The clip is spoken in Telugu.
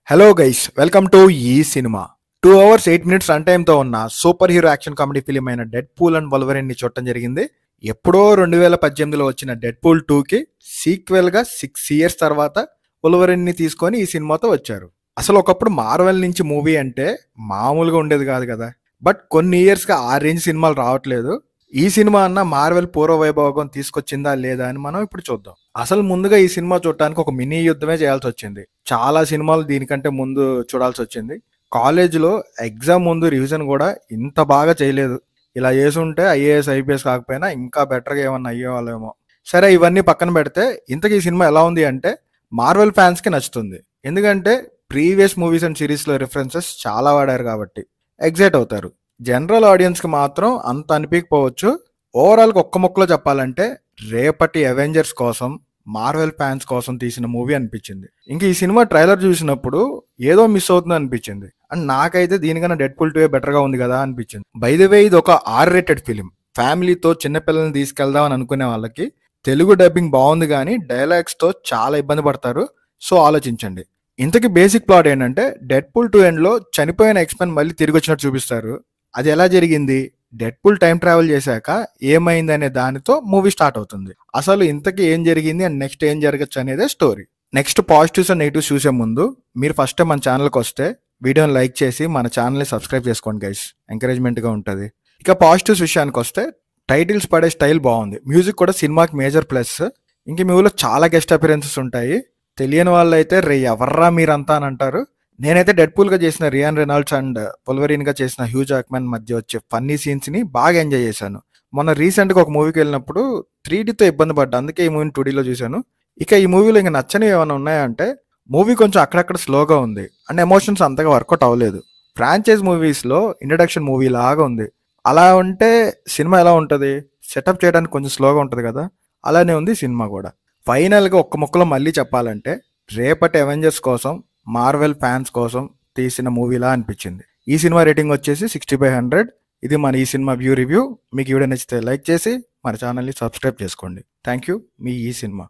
హలో గైస్, వెల్కమ్ టు ఈ సినిమా. 2 hours 8 minutes రన్ టైమ్తో ఉన్న super hero action comedy film అయిన డెడ్ పూల్ అండ్ వల్వరిన్ ని చూడటం జరిగింది. ఎప్పుడో 2018లో వచ్చిన డెడ్ పూల్ 2కి సీక్వెల్ గా 6 years తర్వాత వల్వరిన్ ని తీసుకొని ఈ సినిమాతో వచ్చారు. అసలు ఒకప్పుడు మార్వెల్ నుంచి మూవీ అంటే మామూలుగా ఉండేది కాదు కదా. బట్ కొన్ని ఇయర్స్ గా ఆ రేంజ్ సినిమాలు రావట్లేదు. ఈ సినిమా అన్న మార్వెల్ పూర్వ వైభోగం తీసుకొచ్చిందా లేదా అని మనం ఇప్పుడు చూద్దాం. అసలు ముందుగా ఈ సినిమా చూడటానికి ఒక మినీ యుద్ధమే చేయాల్సి వచ్చింది. చాలా సినిమాలు దీనికంటే ముందు చూడాల్సి వచ్చింది. కాలేజీలో ఎగ్జామ్ ముందు రివిజన్ కూడా ఇంత బాగా చేయలేదు. ఇలా చేసుంటే ఐఏఎస్ ఐపీఎస్ కాకపోయినా ఇంకా బెటర్గా ఏమన్నా అయ్యేవాళ్ళేమో. సరే, ఇవన్నీ పక్కన పెడితే ఇంతకీ ఈ సినిమా ఎలా ఉంది అంటే మార్వెల్ ఫ్యాన్స్కి నచ్చుతుంది. ఎందుకంటే ప్రీవియస్ మూవీస్ అండ్ సిరీస్లో రిఫరెన్సెస్ చాలా వాడారు కాబట్టి ఎగ్జైట్ అవుతారు. జనరల్ ఆడియన్స్కి మాత్రం అంత అనిపించకపోవచ్చు. ఓవరాల్గా ఒక్క ముక్కలో చెప్పాలంటే రేపటి అవెంజర్స్ కోసం, మార్వెల్ ఫ్యాన్స్ కోసం తీసిన మూవీ అనిపించింది. ఇంక ఈ సినిమా ట్రైలర్ చూసినప్పుడు ఏదో మిస్ అవుతుంది అనిపించింది. అండ్ నాకైతే దీనికన్నా డెడ్ పూల్ 2 బెటర్గా ఉంది కదా అనిపించింది. బై ది వే, ఇది ఒక R-rated ఫిలిం. ఫ్యామిలీతో చిన్నపిల్లల్ని తీసుకెళ్దాం అని అనుకునే వాళ్ళకి తెలుగు డబ్బింగ్ బాగుంది, కానీ డైలాగ్స్తో చాలా ఇబ్బంది పడతారు. సో ఆలోచించండి. ఇంతకీ బేసిక్ ప్లాట్ ఏంటంటే డెడ్ పూల్ 2 ఎండ్లో చనిపోయిన ఎక్స్మెన్ మళ్ళీ తిరిగి వచ్చినట్టు చూపిస్తారు. అది ఎలా జరిగింది, డెడ్ పూల్ టైం ట్రావెల్ చేశాక ఏమైంది అనే దానితో మూవీ స్టార్ట్ అవుతుంది. అసలు ఇంతకీ ఏం జరిగింది అండ్ నెక్స్ట్ ఏం జరగచ్చు అనేదే story. Next positives and negatives చూసే ముందు మీరు ఫస్ట్ టైం మన ఛానల్కి వస్తే వీడియోని లైక్ చేసి మన ఛానల్ని సబ్స్క్రైబ్ చేసుకోండి గైస్, ఎంకరేజ్మెంట్గా ఉంటుంది. ఇక పాజిటివ్స్ విషయానికి వస్తే టైటిల్స్ పడే స్టైల్ బాగుంది. మ్యూజిక్ కూడా సినిమాకి మేజర్ ప్లస్. ఇంక మీ ఊళ్ళో చాలా గెస్ట్ అపిరెన్సెస్ ఉంటాయి. తెలియని వాళ్ళు అయితే రే ఎవర్రా మీరంతా అని అంటారు. నేనైతే డెడ్ పూల్గా చేసిన రియాన్ రెనాల్డ్స్ అండ్ వల్వరిన్గా చేసిన హ్యూ జాక్మన్ మధ్య వచ్చే ఫన్నీ సీన్స్ని బాగా ఎంజాయ్ చేశాను. మొన్న రీసెంట్గా ఒక మూవీకి వెళ్ళినప్పుడు 3Dతో ఇబ్బంది పడ్డా, అందుకే ఈ మూవీని 2Dలో చూశాను. ఇక ఈ మూవీలో ఇంకా నచ్చనివి ఏమైనా ఉన్నాయంటే మూవీ కొంచెం అక్కడక్కడ స్లోగా ఉంది అండ్ ఎమోషన్స్ అంతగా వర్కౌట్ అవ్వలేదు. ఫ్రాంచైజ్ మూవీస్లో ఇంట్రడక్షన్ మూవీ లాగా ఉంది. అలా ఉంటే సినిమా ఎలా ఉంటుంది, సెటప్ చేయడానికి కొంచెం స్లోగా ఉంటుంది కదా, అలానే ఉంది సినిమా కూడా. ఫైనల్గా ఒక్క ముక్కలో మళ్ళీ చెప్పాలంటే రేపటి అవెంజర్స్ కోసం, మార్వెల్ ఫ్యాన్స్ కోసం తీసిన మూవీలా అనిపించింది. ఈ సినిమా రేటింగ్ వచ్చేసి 60/100. ఇది మన ఈ సినిమా వ్యూ రివ్యూ. మీకు వీడియో నచ్చితే లైక్ చేసి మన ఛానల్ని సబ్స్క్రైబ్ చేసుకోండి. Thank you. మీ ఈ సినిమా.